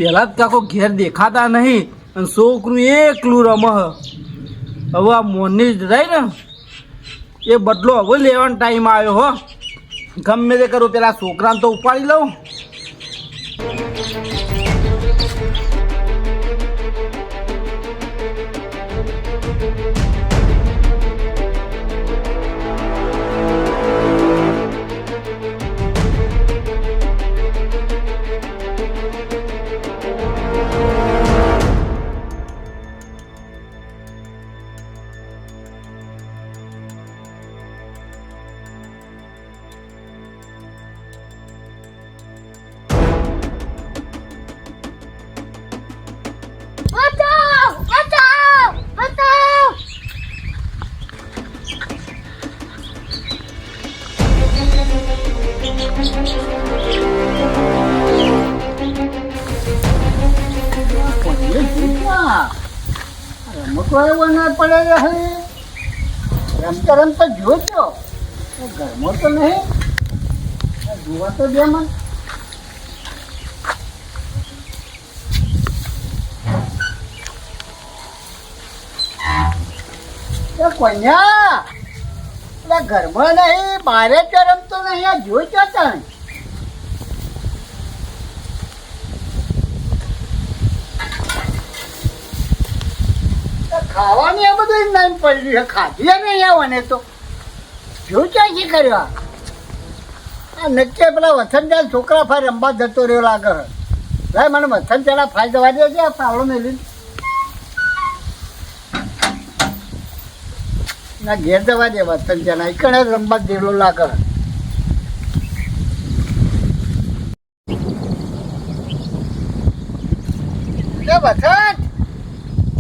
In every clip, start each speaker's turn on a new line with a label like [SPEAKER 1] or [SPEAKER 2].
[SPEAKER 1] પેલા જ કાકો ઘેર દેખાતા નહીં અને છોકરું એકલું રમહ. હવે આ મોની જ રહી ને એ બદલો હવે લેવાનો ટાઈમ આવ્યો હો. ગમે તે કરું પેલા છોકરાને તો ઉપાડી લઉં.
[SPEAKER 2] રમતા રમતા જોજો ઘરમાં તો નહીં જોવા તો દે મને. કોન્યા એટલે ઘરમાં નહીં બારે તો રમતો નહીં આ જોઈતો તને. ખાવાની આ બધું નામ પડી છે ખાધી નહીં આવવાને તો જો ચાંચી કર્યો. આ નક્કે પેલા વસંતજાલ છોકરા ફાય રમવા જતો રહ્યો લાગે. ભાઈ મને વસંતજાલા ફાય જવા દે છે આ પાવડો મેલી ના ઘેર જવા દે. વસંતજાલા એકડે રમવા જેલો લાગે. વસંત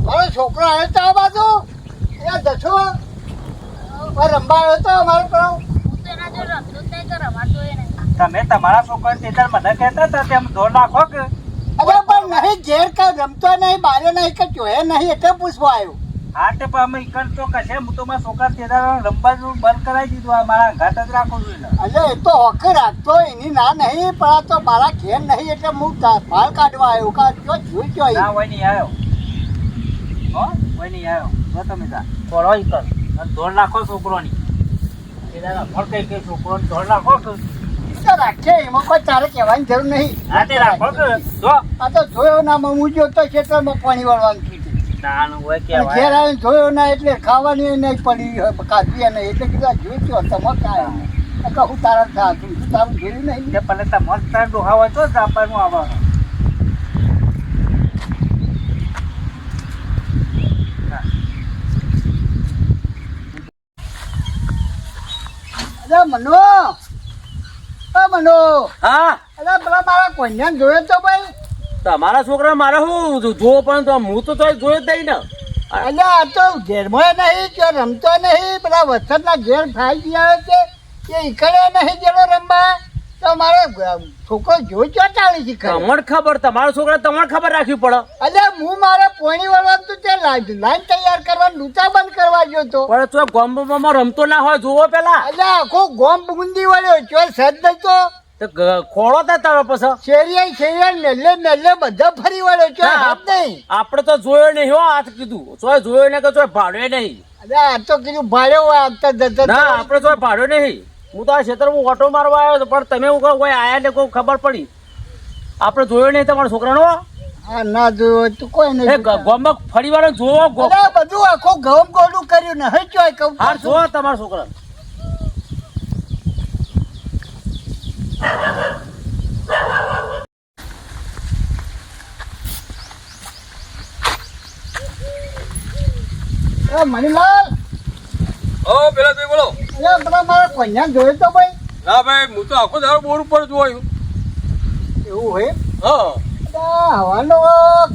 [SPEAKER 2] મારો છોકરો આવ્યો તો આ બાજુ એ જશો રમવા આવ્યો તો અમારો પેલો.
[SPEAKER 1] તમે તમારા છોકરા તે મને કહેતા હતા તેમ ધોર નાખો કે.
[SPEAKER 2] અરે પણ નહીં ઘેર કઈ રમતો નહીં બારે નહીં કે જોયે નહીં એટલે પૂછવા આવ્યો.
[SPEAKER 1] હા તે પણ અમે ઈકણ તો કશે હું તો મારા છોકરા તે રમવાનું બંધ કરાવી દીધું. આ મારા ઘાટ જ રાખું છું.
[SPEAKER 2] એટલે એ તો હોકે રાખતો એની ના નહીં પણ આ તો મારા ઘેર નહીં એટલે હું ભાળ કાઢવા આવ્યો કા જોઈ જોઈ.
[SPEAKER 1] ના હોય નહીં આવ્યો હો હોય નહીં આવ્યો જો તમે તા થોડો ઈકણ અને ધોર નાખો છોકરોની. એના કઈ કઈ છોકરોને ધોર નાખો કે
[SPEAKER 2] રાખે એમાં કોઈ તારે કહેવાની જરૂર નહીં.
[SPEAKER 1] હા તે રાખો કે જો
[SPEAKER 2] આ તો જોયો ના હું જોતો ખેતરમાં પાણી વાળવાનું છું.
[SPEAKER 1] નાનું હોય
[SPEAKER 2] ઘેર આવીને જોયો ના એટલે ખાવાની નહીં પડી કાઢવી નહીં એટલે કીધું જોઈતો તમે કાંઈ કહું તારા થાતું તારું જોયું નહીં.
[SPEAKER 1] તે ભલે તમારે ડોહા હોય તો જ આપવાનું આવવાનું.
[SPEAKER 2] અરે મનો મનો
[SPEAKER 1] હા
[SPEAKER 2] અરે પેલા મારા કોન્યાને જોયો તો ભાઈ.
[SPEAKER 1] તમારા છોકરા મારે શું જોવો પણ તો હું તો જોયો જ નહીં ને.
[SPEAKER 2] એટલે આ તો ઘેરમાં નહીં કે રમતો નહીં પેલા વરસાદના ઘેર ફાઈ ગયા છે એ ઈકડે નહીં જેલો રમવા તો મારો છોકરો જોઈ ચો ચાલી છે.
[SPEAKER 1] તમને ખબર તમારા છોકરા તમને ખબર રાખવી પડે.
[SPEAKER 2] એટલે હું મારે પોણી વળવાનું તો તે લાઈન તૈયાર કરવાનું લૂંટા બંધ કરવા ગયો તો.
[SPEAKER 1] પણ તો ગોમ્બમાં રમતો ના હોય જોવો પેલા.
[SPEAKER 2] એટલે આખો ગોમ ગુંદી વળ્યો ચો સદ નહીં તો
[SPEAKER 1] ખોળો તા તારો પછી
[SPEAKER 2] શેરિયા મેલે મેલે બધા ફરી વળ્યો છો નહીં.
[SPEAKER 1] આપડે તો જોયો નહીં હો આ કીધું ચોય જોયો ને કે ચોય ભાડ્યો નહીં.
[SPEAKER 2] અરે આ તો કીધું ભાડ્યો આવતા જતા
[SPEAKER 1] ના આપડે ચોય ભાડ્યો નહીં. હું તો આ ક્ષેત્રમાં ઓટો મારવા આવ્યો પણ તમે હું કોઈ આયા ને કોઈ ખબર પડી. આપડે જોયો નહીં તમારા છોકરાનો.
[SPEAKER 2] હા ના જોયો તો કોઈ નહીં.
[SPEAKER 1] ગોમમાં ફરી વાર જોવો
[SPEAKER 2] બધું આખો ગમ ગોડું કર્યું ને હઈ ચોય કહું.
[SPEAKER 1] હા જોવો તમારા છોકરા.
[SPEAKER 2] મણીલાલ
[SPEAKER 3] ઓ પેલા ભાઈ બોલો.
[SPEAKER 2] પેલા મારા કોન્યા જોયો તો ભાઈ.
[SPEAKER 3] ના ભાઈ હું તો આખો દાડો બોર ઉપર જોયું.
[SPEAKER 2] એવું હોય
[SPEAKER 3] હા
[SPEAKER 2] હવાનો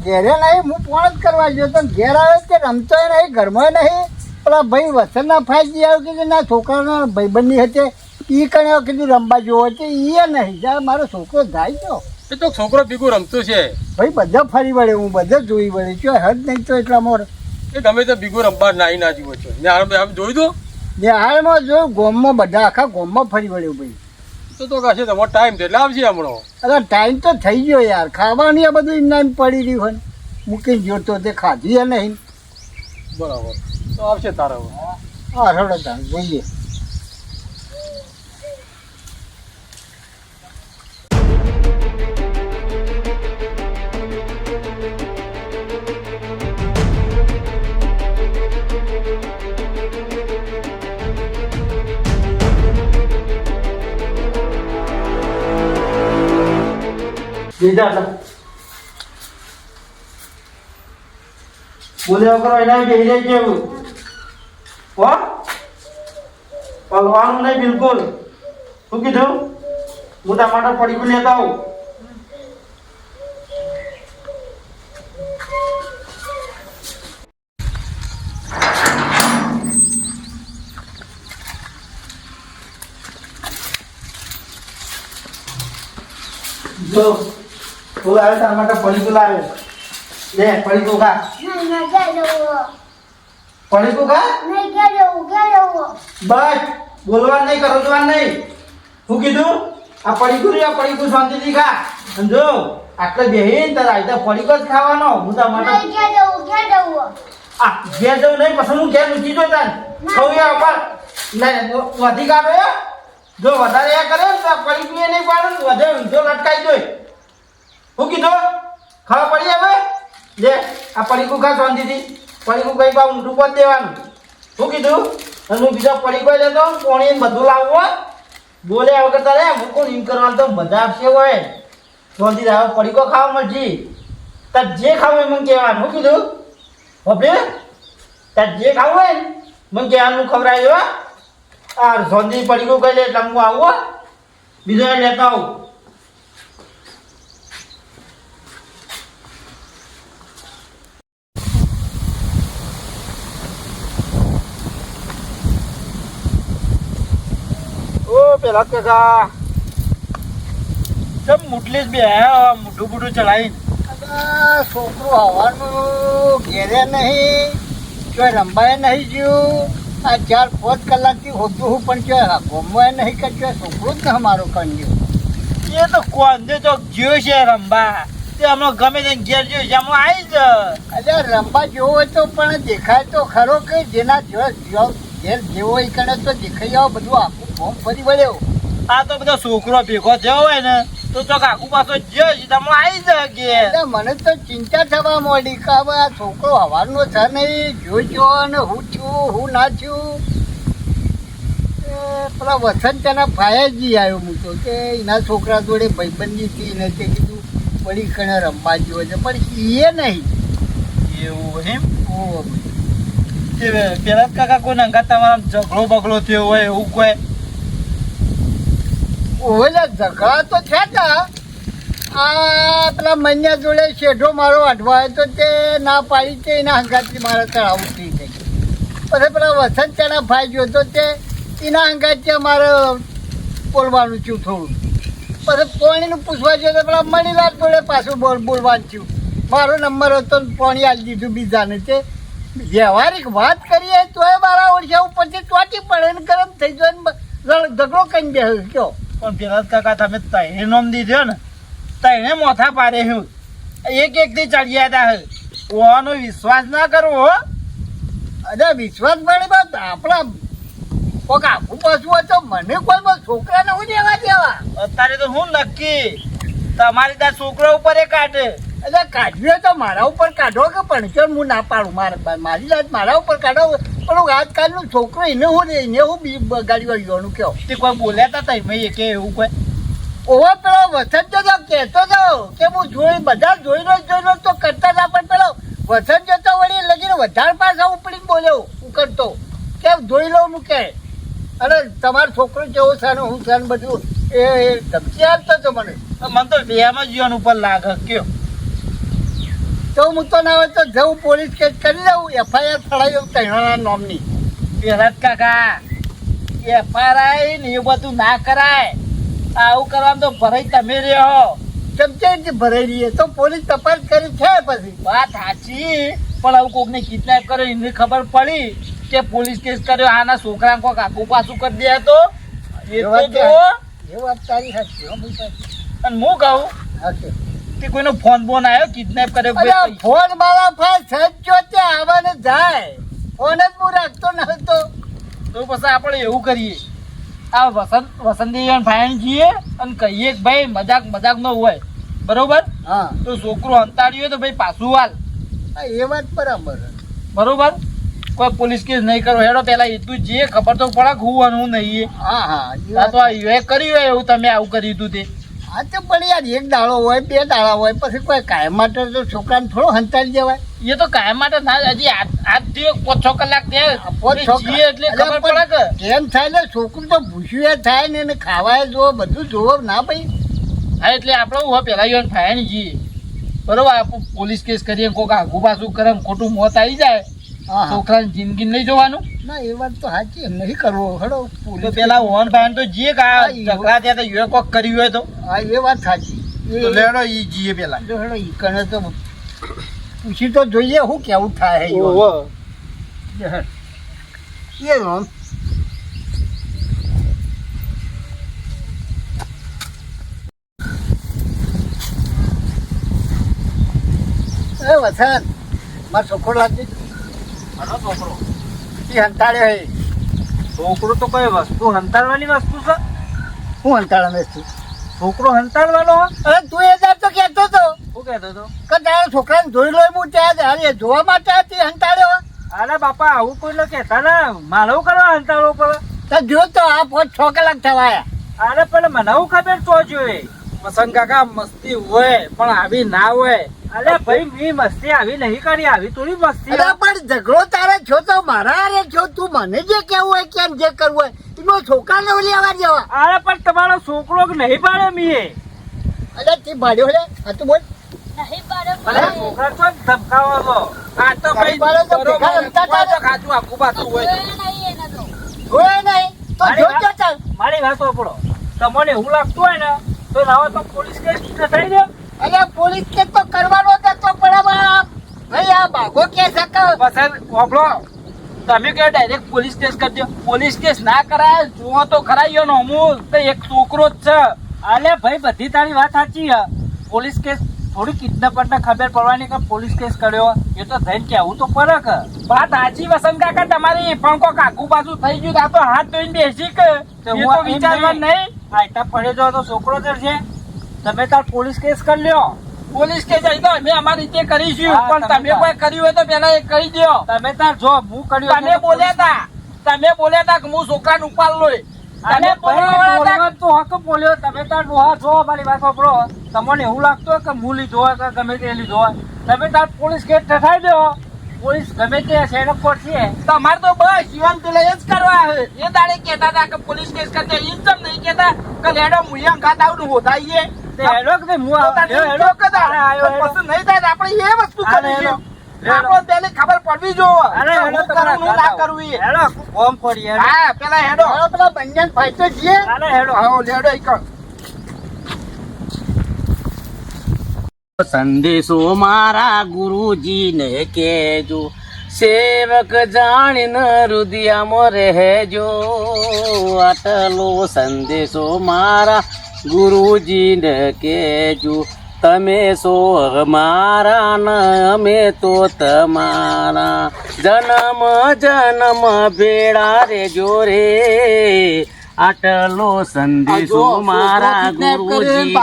[SPEAKER 2] ઘેરે નહીં હું ફોન જ કરવા ગયો તો ઘેર આવ્યો કે રમતો નહીં ઘરમાં નહીં. પેલા ભાઈ વસંતના ફાઈ આવ્યો કીધું ના છોકરાના ભાઈબંધની હતી એ કણે કીધું રમવા જોવો છે એ નહીં જ્યારે મારો છોકરો જાય તો
[SPEAKER 3] એ તો છોકરો ભેગું રમતો છે
[SPEAKER 2] ભાઈ બધા ફરી વળે હું બધા જોઈ વળે છો હદ નહીં તો એટલા મોર
[SPEAKER 3] એ ગમે તે ભેગું રમવા નાઈ ના જીવો છો ને આમ જોઈ દો
[SPEAKER 2] જે હાલમાં જોયું ગોમમાં બધા આખા ગોમમાં ફરી વળ્યું ભાઈ.
[SPEAKER 3] તો કશે તમારો ટાઈમ એટલે આવશે હમણાં.
[SPEAKER 2] અરે ટાઈમ તો થઈ ગયો યાર, ખાવાની આ બધું ઇનામ પડી રહ્યું હોય મૂકીને જોતો તે ખાધી નહીં.
[SPEAKER 3] બરાબર, તો આવશે તારે હવે.
[SPEAKER 2] હા રડો તાર જોઈએ.
[SPEAKER 1] બોલ્યા કરો એના બેહી જાય કેવું હો પગવાનું નહીં બિલકુલ. શું કીધું? હું તમારા પડી ગયું લેતા આવું. જો તું આવે તારા માટે પડીકું લાવે. લે પડીકું ખા. પડીકું ખા. બસ બોલવાનું નહીં, કરવાનું નહીં. શું કીધું? આ પડીકું નહીં, આ પડીકું શાંતિથી ખા. અને જો આટલે બેહીને તારે આઈતા પડીકો જ ખાવાનો. હું તમારે આ ઘેર જવું નહીં, પછી હું ઘેર મૂકી દો તાર ખાવું યાર ઉપર વધી કાઢો એ. જો વધારે એ કરે ને તો પડીકું એ નહીં પાડે, વધે ઊંધો લટકાઈ દો. શું કીધું? ખાવા પડી હવે. લે આ પડીકું ખા શાંતિથી. પડીકું કઈ બા ઊંધું પર દેવાનું. શું કીધું? અને હું બીજા પડીકો લેતો પોણી બધું લાવવું. બોલે વગર તારે હું કોણ એમ કરવાનું તો મજા આપશે હોય. શાંતિ આવે પડીકો ખાવા મળશે. તાર જે ખાવું હોય મને કહેવાનું. શું કીધું? હવે તાર જે ખાવું હોય ને મને કહેવાનું, ખવડાવી દો. આ શાંતિ પડીકો કહી લે એટલે હું આવું બીજો લેતા આવું. પેલા કાકા ચમ મુટલીસ બે મોઢું મોઢું ચલાવીને
[SPEAKER 2] છોકરું હવાનું ઘેરે નહીં, ચોય રંબાએ નહીં જ્યું. આ 4-5 કલાકથી હોતું હું પણ ચોય ગોમવાય નહીં કે ચોય છોકરું જ ને અમારું કંડ્યું.
[SPEAKER 1] એ તો કોંદે તો જ્યો છે રંબા. તે હમણાં ગમે તેને ઘેર જોયું છે હમણાં આવી જ.
[SPEAKER 2] અરે રંબા જેવો હોય તો પણ દેખાય તો ખરો કે જેના ઘેર જેવો હોય કણે તો દેખાઈ આવો બધું આખું ફોર્મ ફરી વળ્યો.
[SPEAKER 1] આ તો બધા છોકરો ભેગો થયો હોય ને તો આખું પાછો જ્યો છે તમે આવી જ ઘેર.
[SPEAKER 2] એટલે મને તો ચિંતા થવા માંડી કે હવે આ છોકરો હવાનો છે નહીં, જોજો ને હું છું હું ના છું. પેલા વસંતના ફાયાજી આવ્યો હું તો કે એના છોકરા જોડે ભાઈબંધી થી ને તે કીધું પડી કણે રમવા જેવો છે પણ એ નહીં.
[SPEAKER 1] એવું એમ? પેલા કાકા કોઈ નંગા તમારા ઝઘડો બગડો થયો હોય એવું કોઈ?
[SPEAKER 2] ઓલા ઝઘડા તો થયા હતા. આ પેલા મન્યા જોડે શેઢો મારો અડવાયો તો તે ના પાડી તે એના હંગાથી મારા તળાવું થઈ ગઈ. પછી પેલા વસંતના ભાઈ ગયો તો તે એના હંગાથી મારે બોલવાનું થયું થોડું. પછી પોણીનું પૂછવા ગયો તો પેલા મણીલાલ જોડે પાછું બોલવાનું થયું. મારો નંબર હતો ને પોણી આપી દીધું બીજાને. તે વ્યવહારિક વાત કરીએ તો એ મારા ઓળખ્યા ઉપરથી ચોટી પડે ને ગરમ થઈ જાય ને ઝઘડો કઈ બે કયો.
[SPEAKER 1] પણ પેલા કાકા તમે તઈને નોમ દીધો ને તઈને મોથા પાડે હું એક થી ચડી હતા. ઓનો વિશ્વાસ ના કરવો હો.
[SPEAKER 2] અરે વિશ્વાસ પડે બસ આપણા કોક આખું પાછું હોય તો મને કોઈ બસ છોકરાને હું દેવા દેવા.
[SPEAKER 1] અત્યારે તો હું નક્કી તમારી ત્યાં છોકરા ઉપર એ કાઢે.
[SPEAKER 2] એટલે કાઢ્યું તો મારા ઉપર કાઢો કે પણ ચાલ હું ના પાડું. મારી જાત મારા ઉપર કાઢો. પણ આજકાલનું છોકરો એને હું એને હું ગાડી વાળીઓનું કહો.
[SPEAKER 1] તે કોઈ બોલ્યા હતા તઈ કે એવું કોઈ?
[SPEAKER 2] ઓવો પેલો વસંત જો કહેતો હતો કે હું જોઈ બધા જોઈ લો તો કરતા હતા. પણ પેલો વસંત જતો વળી લગીને વધારે પાછા ઉપડીને બોલ્યો ઉકળતો કે જોઈ લો હું કે અરે તમારો છોકરો કેવો છે ને હું છે ને બધું એ ધમકી આપતો હતો મને.
[SPEAKER 1] મને તો બેમાં જીવન ઉપર લાગે કયો.
[SPEAKER 2] તો હું તો ના હોય તો જવું પોલીસ કેસ કરી દઉં, FIR ફળાવી તૈણાના નામની.
[SPEAKER 1] પેલા કાકા FIR ને એ બધું ના કરાય. આવું કરવાનું તો ભરાઈ તમે રહ્યો.
[SPEAKER 2] ચમચે ભરાઈ રહીએ તો પોલીસ તપાસ કરી છે. પછી
[SPEAKER 1] વાત સાચી પણ આવું કોકને કિડનેપ કર્યો એની ખબર પડી કે પોલીસ કેસ કર્યો આના છોકરા કોક આખું પાછું કરી દે તો એ તો જો
[SPEAKER 2] એ વાત તારી સાચી હો ભાઈ પાછી.
[SPEAKER 1] અને હું કહું
[SPEAKER 2] હાચી.
[SPEAKER 1] કે કોઈનો ફોન બોન આવ્યો કિડનેપ કર્યો કોઈ
[SPEAKER 2] અરે
[SPEAKER 1] પૈસા?
[SPEAKER 2] ફોન મારા પાસે સજ્જો તે આવે ને જાય. ફોન જ હું રાખતો નહોતો.
[SPEAKER 1] તો પછી આપણે એવું કરીએ આ વસંતી ફાઈન જઈએ અને કહીએ કે ભાઈ મજાક નો હોય બરોબર.
[SPEAKER 2] હા
[SPEAKER 1] તો છોકરો અંતાડ્યો હોય તો ભાઈ પાછું હાલ
[SPEAKER 2] હા, એ વાત બરાબર.
[SPEAKER 1] બરોબર. કોઈ પોલીસ કેસ નહીં કરો હેડો પેલા એટલું જે ખબર તો પડે કે હું અને હું નહીં.
[SPEAKER 2] હા હા એ
[SPEAKER 1] આ
[SPEAKER 2] વાત.
[SPEAKER 1] તો આ યુએ કર્યું હોય એવું તમે આવું કર્યું હતું તે.
[SPEAKER 2] હા તો પણ યાર એક દાડો હોય બે દાડા હોય પછી કોઈ કાયમ માટે તો છોકરાને થોડો હંતાડી દેવાય.
[SPEAKER 1] એ તો કાયમ માટે ના હજી આજથી 5-6 કલાક થયા
[SPEAKER 2] પોત
[SPEAKER 1] એ
[SPEAKER 2] છોકરા-
[SPEAKER 1] જીએ એટલે ખબર પડે કે
[SPEAKER 2] કેમ થાય ને છોકરું તો ભૂસ્યું થાય ને એને ખાવાય જોવો બધું જોવો ના ભાઈ.
[SPEAKER 1] હા એટલે આપણે હું પેલા યુવાન ફાયર જઈએ બરોબર. આપણે પોલીસ કેસ કરીએ કોઈક આગુ પાછું કરે ને ખોટું મોત આવી જાય
[SPEAKER 2] હા હા.
[SPEAKER 1] છોકરાની જિંદગી નહીં જોવાનું.
[SPEAKER 2] ના એ વાત તો સાચી નહીં કરવો હડો
[SPEAKER 1] તો
[SPEAKER 2] પોલીસ
[SPEAKER 1] પેલા ઓન ફાયર તો જીએ કે આ ઝઘડા થયા તો યુએ કોક કર્યું હોય તો
[SPEAKER 2] હા એ વાત સાચી.
[SPEAKER 1] તો લેડો ઈ જીએ પેલા.
[SPEAKER 2] જો હેડો ઈ કણે તો પૂછી તો જોઈએ શું કેવું થાય છે
[SPEAKER 1] ઓહો.
[SPEAKER 2] એ રોમ એ વસંત મારો છોકરો લાગજે.
[SPEAKER 1] આનો છોકરો
[SPEAKER 2] એ હંતાડ્યો હે.
[SPEAKER 1] છોકરો તો કઈ વસ્તુ હંતાડવાની વસ્તુ છે?
[SPEAKER 2] હું હંતાડા તું.
[SPEAKER 1] છોકરો હંતાડવાનો?
[SPEAKER 2] અરે તું એ દાડ તો કહેતો હતો
[SPEAKER 1] શું કહેતો હતો?
[SPEAKER 2] કે તારા છોકરાને જોઈ લો હું ત્યાં જ જોવા માટે હતી હંતાડ્યો.
[SPEAKER 1] અરે બાપા આવું કોઈ ન કહેતા ને મારે કરવા હંતાડવો પડે?
[SPEAKER 2] તો જો તો આ 5-6 કલાક થવાયા.
[SPEAKER 1] અરે પણ મને હું ખબર તો જોઈએ વસંત કાકા મસ્તી હોય પણ આવી ના હોય. અરે ભાઈ મેં મસ્તી આવી નહીં કરી. આવી થોડી મસ્તી.
[SPEAKER 2] અરે પણ ઝઘડો તારે છો તો મારા હારે છો. તું મને જે કેવું હોય કેમ જે કરવું હોય એનો છોકરાને ઓલી આવવા જવા.
[SPEAKER 1] અરે પણ તમારો છોકરો નહીં પાડે મીએ.
[SPEAKER 2] અરે તે ભાડ્યો લે આ તું બોલ.
[SPEAKER 1] અરે છોકરા તો ધમકાવો છો. આ તો ભાઈ
[SPEAKER 2] ધમકાવો તો
[SPEAKER 1] બરોબર
[SPEAKER 2] ભેગા રમતા હતા ને.
[SPEAKER 1] ખાતું આખું પાછું હોય.
[SPEAKER 2] જોયે નહીં તો
[SPEAKER 1] મારી
[SPEAKER 2] જોજો
[SPEAKER 1] વાત-
[SPEAKER 2] ચાલ.
[SPEAKER 1] મારી વાત સાંભળો. તમને એવું લાગતું હોય ને તો લાવો તો પોલીસ કેસ થઈ જાય.
[SPEAKER 2] અરે પોલીસ કેસ તો કરવાનો જ હતો પણ હવે ભાઈ આ ભાગો કે શકે.
[SPEAKER 1] વસંત વાપરો તમે કે ડાયરેક્ટ પોલીસ કેસ કરી દો. પોલીસ કેસ ના કરાય જુઓ તો ખરા યો નો હું તો એક છોકરો જ છે. અલે ભાઈ બધી તારી વાત સાચી છે. પોલીસ કેસ થોડી કિડનેપરને ખબર પડવાની કે પોલીસ કેસ કર્યો એ તો થઈને કેવું તો પડે કે. વાત સાચી વસંત કાકા તમારી પણ કોક આગુ બાજુ થઈ ગયું આ તો હાથ ધોઈને બેસી કે એ તો વિચારવા નહીં. આયતા પડે જો તો છોકરો છે તમે તાર પોલીસ કેસ કરી લ્યો. પોલીસ કેસ આવી તો અમે અમારી રીતે કરીશું પણ તમે કોઈ કર્યું હોય તો પેલા એ કહી દો. તમે તાર જો હું કર્યું તમે બોલ્યા હતા કે હું છોકરાને ઉપાડ લોય. તમે બોલવા તો હક બોલ્યો. તમે તાર ડોહા છો મારી વાત સાંભળો. તમને એવું લાગતું હોય કે હું લીધો હોય કે ગમે તે લીધો હોય તમે તાર પોલીસ કેસ ઠઠાઈ દો. પોલીસ ગમે તે સેડક પર છે તમારે તો બસ જીવન પેલા એ જ કરવા છે. એ દાડે કહેતા હતા કે પોલીસ કેસ કરજે ઈ જ નહીં કહેતા કે લેડો મુયા ખાત આવડું હોતાઈએ હેડો કે હું હેડો કે પસંદ નહીં થાય આપણે એ વસ્તુ કરીશું. આપણો પેલી ખબર પડવી જો હું કરવું ના કરવું એ હેડો ફોર્મ પડી હા પેલા હેડો
[SPEAKER 2] હવે પેલા બંને ફાઈટો છીએ.
[SPEAKER 1] હેડો હા લેડો ઈ કર.
[SPEAKER 4] સંદેશો મારા ગુરુજીને કેજો, સેવક જાણીને હૃદયમાં રહેજો. આટલો સંદેશો મારા ગુરુજીને કેજો, તમે સો મારા ને અમે તો તમારા. જન્મ જન્મ ભેળા રેજો રે, આટલો સંદેશો મારા ગુરુજી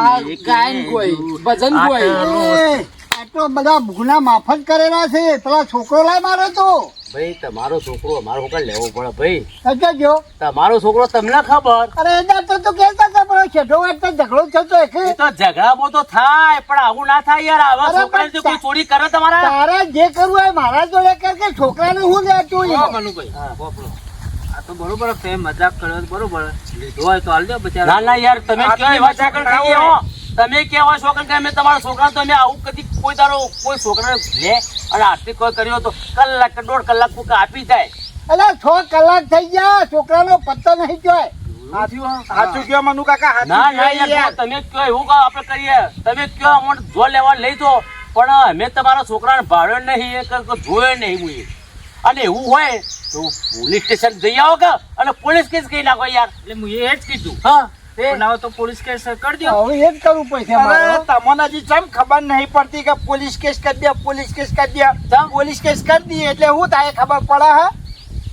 [SPEAKER 2] આટલો બધા ગુના માફત કરેલા છે. પેલા છોકરો લાય મારો તો
[SPEAKER 4] ભાઈ તમારો છોકરો અમારો હોકલ લેવો પડે ભાઈ.
[SPEAKER 2] સજ્જો.
[SPEAKER 4] તમારો છોકરો તમને ખબર.
[SPEAKER 2] અરે એના તો કહેતા હતા પણ છેઠો વાટતો ઝઘડો થતો
[SPEAKER 4] એ તો ઝઘડામાં તો થાય પણ આવું ના થાય યાર. આવા
[SPEAKER 2] અરે
[SPEAKER 4] છોકરાને
[SPEAKER 2] પણ
[SPEAKER 4] કોઈ ચોરી કરે તમારા?
[SPEAKER 2] તારા જે કરવું હોય મારા જોડે કર કે છોકરાને હું લે તું
[SPEAKER 1] મનુભાઈ આ તો બરોબર પ્રેમ મજાક કર્યો તો બરોબર લીધો હોય તો હાલ દો બચારા.
[SPEAKER 4] ના ના યાર તમે કયો એવા છોકરા ખાઈએ હો. તમે કેવા છોકરા કે અમે તમારા છોકરા તો અમે આવું કદી કોઈ તારો કોઈ છોકરા લે અને આરતી કોઈ કર્યો તો કલાક કે 1.5 કલાક કોક આપી જાય.
[SPEAKER 2] એટલે 6 કલાક થઈ ગયા છોકરાનો પત્તો નહીં જોય.
[SPEAKER 1] સાચું કયો મનુ કાકા
[SPEAKER 4] ના ના યાર તમે કયો એવું કહો આપણે કરીએ. તમે કયો અમને જો લેવા લઈ દો પણ અમે તમારા છોકરાને ભાડ્યો નહીં એ જોયો નહીં મુએ. અને એવું હોય તો પોલીસ સ્ટેશન જઈ આવો કે અને પોલીસ કેસ કહી નાખો યાર.
[SPEAKER 1] એટલે હું એ જ કીધું
[SPEAKER 4] હા
[SPEAKER 1] બનાવો તો પોલીસ કેસ કરી દો.
[SPEAKER 2] હવે એ જ કરવું પડશે
[SPEAKER 1] અરે
[SPEAKER 2] મારે.
[SPEAKER 1] તમને હજી ચમ ખબર નહીં પડતી કે પોલીસ કેસ કરી દે, પોલીસ કેસ કરી દે. પોલીસ કેસ કરી દઈએ એટલે શું થાય ખબર પડે હે?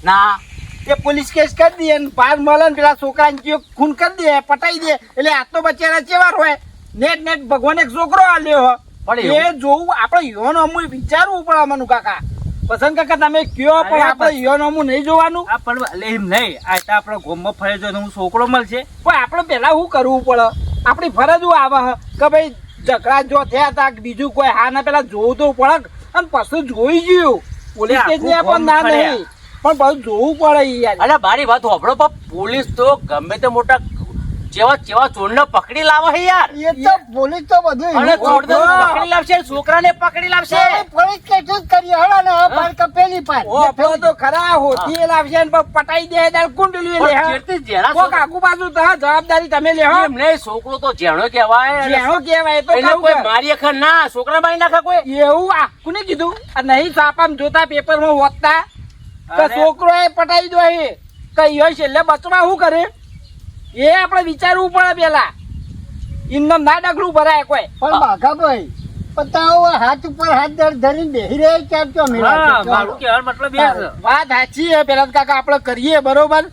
[SPEAKER 4] ના
[SPEAKER 1] કે પોલીસ કેસ કરી દઈએ ને પાર મળે ને પેલા છોકરાને જે ખૂન કરી દે, પટાઈ દે, એટલે આ તો બચારા ચેવા હોય. નેટ નેટ ભગવાન એક છોકરો આલ્યો હો.
[SPEAKER 4] પણ
[SPEAKER 1] એ જોવું આપણે યોનો અમુ વિચારવું પડે અમનું કાકા. પસંદ કાકા તમે કયો પણ આપણે યોનો અમુ નહીં જોવાનું.
[SPEAKER 5] આ પણ એટલે એમ નહીં આ તો આપણે ગોમમાં ફરે જો હું છોકરો મળશે.
[SPEAKER 1] પણ આપણે પેલા શું કરવું પડે? આપણી ફરજ શું આવે હે કે ભાઈ ઝઘડા જો થયા હતા કે બીજું કોઈ હા ના પેલા જોવું તો પડે અને પછી જોઈ ગયું. પોલીસ કેસ ને પણ ના નહીં પણ બધું જોવું પડે યાર.
[SPEAKER 4] અરે મારી વાત હોભળો પણ પોલીસ તો ગમે તે મોટા જેવા ચોરને પકડી લાવે છે યાર.
[SPEAKER 2] એ તો પોલીસ તો બધું
[SPEAKER 4] અને
[SPEAKER 2] એનું
[SPEAKER 4] ચોરને
[SPEAKER 2] ખબર.
[SPEAKER 4] પકડી લાવશે છોકરાને પકડી લાવશે.
[SPEAKER 2] હવે પોલીસ કેસ જ કરીએ હળો ને આ પાર કપેલી પાર.
[SPEAKER 1] ઓ આપણો તો ખરા હોતી એ લાવશે ને પછી પટાઈ દે ત્યારે કુંડલી લે
[SPEAKER 4] પણ
[SPEAKER 1] હા.
[SPEAKER 4] જેટલી જેના
[SPEAKER 1] કોક આખું બાજુ તો હા, જવાબદારી તમે લેહો.
[SPEAKER 4] એમ નહીં, છોકરો તો જેણો કહેવાય.
[SPEAKER 1] જેનો કહેવાય એ તો
[SPEAKER 4] એને
[SPEAKER 1] કહું
[SPEAKER 4] કોઈ
[SPEAKER 1] કે.
[SPEAKER 4] મારી અખર ના છોકરા મારી નાખે કોઈ.
[SPEAKER 1] એવું આ કોને કીધું? આ નહીં છાપામાં જોતા પેપરમાં વાંચતા કે
[SPEAKER 5] અરે.
[SPEAKER 1] છોકરો એ પટાઈ દો એ કઈ હોય છેલ્લે બચવા શું કરે એ આપણે વિચારવું પડે પેલા. એમને ના ડગલું ભરાય કોઈ.
[SPEAKER 2] પણ બાઘાભાઈ પતાવો હાથ ઉપર હાથ ધરીને બેસી રહ્યા ક્યાં તો
[SPEAKER 5] હા મારું કહેવાનો મતલબ એ છે.
[SPEAKER 1] વાત સાચી છે પેલા કાકા આપણે કરીએ બરોબર.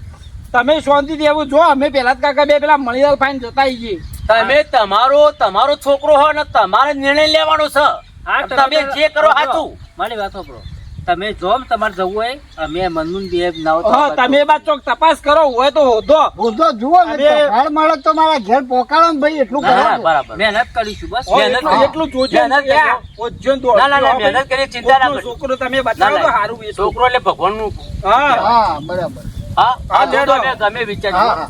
[SPEAKER 1] તમે શાંતિથી એવું જો અમે પેલા કાકા બે પેલા મણીલાલ ફાઈન જતા આવીએ.
[SPEAKER 4] તમે તમારો છોકરો હોય ને તમારે નિર્ણય લેવાનો છે.
[SPEAKER 5] હા,
[SPEAKER 4] તમે જે કરો સાચું.
[SPEAKER 5] મારી વાત સાંભળો. તમે જો તમારે જવું હોય અમે મનનું બે ના
[SPEAKER 1] હા તમે બાદ ચોક તપાસ કરો હોય તો હોધો.
[SPEAKER 2] બોધો જુઓ ને
[SPEAKER 1] અરે.
[SPEAKER 2] હાલ મળે તો મારા ઘેર પોકાળો ને ભાઈ એટલું
[SPEAKER 4] હા,
[SPEAKER 2] કરો.
[SPEAKER 4] બરાબર.
[SPEAKER 5] મહેનત કરીશું બસ.
[SPEAKER 1] હો,
[SPEAKER 4] મહેનત
[SPEAKER 1] એટલું-
[SPEAKER 4] કરો.
[SPEAKER 1] એટલું જોજો
[SPEAKER 4] મહેનત કરજો.
[SPEAKER 1] યાર. ઓછો ને દોડજો.
[SPEAKER 4] ના, ના, ના, મહેનત કરીએ, ચિંતા ના
[SPEAKER 1] ઓછો
[SPEAKER 4] કરજો.
[SPEAKER 1] છોકરો તમે
[SPEAKER 4] ના,
[SPEAKER 1] બચાવો તો
[SPEAKER 4] ના.
[SPEAKER 1] સારું એ તો.
[SPEAKER 4] છોકરો એટલે ભગવાનનું.
[SPEAKER 1] હા
[SPEAKER 2] હા બરાબર.
[SPEAKER 4] હા
[SPEAKER 1] હા,
[SPEAKER 4] જો
[SPEAKER 1] લેડો.
[SPEAKER 4] તમે ગમે વિચારજો.
[SPEAKER 2] હા હા